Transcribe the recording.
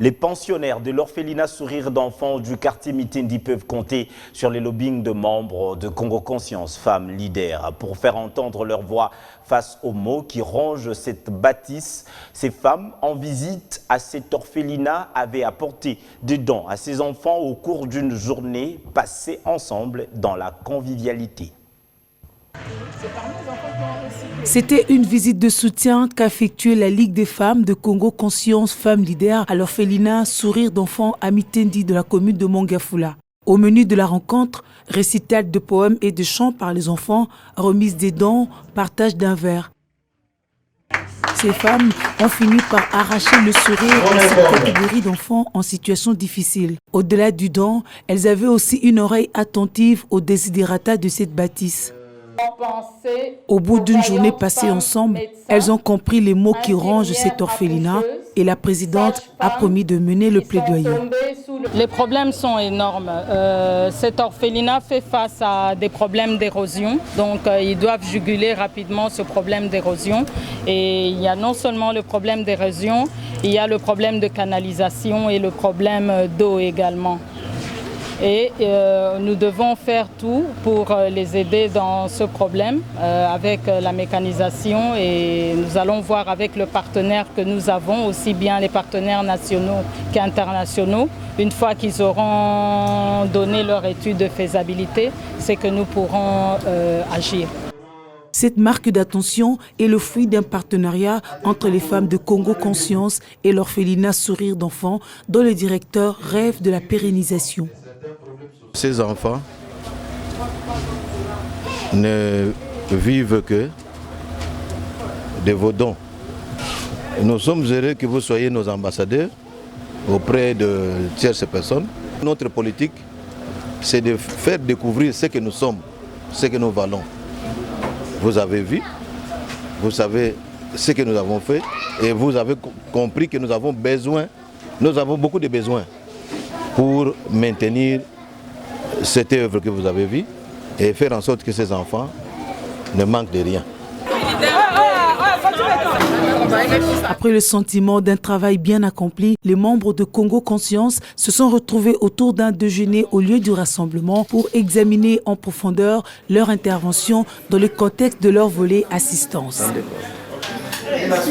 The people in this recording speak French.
Les pensionnaires de l'orphelinat Sourire d'enfants du quartier Mitendi peuvent compter sur les lobbying de membres de Congo Conscience, femmes leaders, pour faire entendre leur voix face aux maux qui rongent cette bâtisse. Ces femmes, en visite à cet orphelinat, avaient apporté des dons à ces enfants au cours d'une journée passée ensemble dans la convivialité. C'était une visite de soutien qu'a effectuée la Ligue des femmes de Congo Conscience Femmes Leaders à l'orphelinat Sourire d'enfants à Mitendi de la commune de Mongafula. Au menu de la rencontre, récital de poèmes et de chants par les enfants, remise des dons, partage d'un verre. Ces femmes ont fini par arracher le sourire à cette catégorie d'enfants en situation difficile. Au-delà du don, elles avaient aussi une oreille attentive aux desiderata de cette bâtisse. Au bout d'une journée passée ensemble, elles ont compris les mots qui rongent cet orphelinat et la présidente a promis de mener le plaidoyer. Les problèmes sont énormes. Cet orphelinat fait face à des problèmes d'érosion, donc ils doivent juguler rapidement ce problème d'érosion. Et il y a non seulement le problème d'érosion, il y a le problème de canalisation et le problème d'eau également. Et nous devons faire tout pour les aider dans ce problème avec la mécanisation, et nous allons voir avec le partenaire que nous avons, aussi bien les partenaires nationaux qu'internationaux. Une fois qu'ils auront donné leur étude de faisabilité, c'est que nous pourrons agir. Cette marque d'attention est le fruit d'un partenariat entre les femmes de Congo Conscience et l'orphelinat Sourire d'enfants, dont le directeur rêve de la pérennisation. Ces enfants ne vivent que de vos dons. Nous sommes heureux que vous soyez nos ambassadeurs auprès de tierces personnes. Notre politique, c'est de faire découvrir ce que nous sommes, ce que nous valons. Vous avez vu, vous savez ce que nous avons fait, et vous avez compris que nous avons beaucoup de besoins pour maintenir cette œuvre que vous avez vue et faire en sorte que ces enfants ne manquent de rien. Après le sentiment d'un travail bien accompli, les membres de Congo Conscience se sont retrouvés autour d'un déjeuner au lieu du rassemblement pour examiner en profondeur leur intervention dans le contexte de leur volet assistance.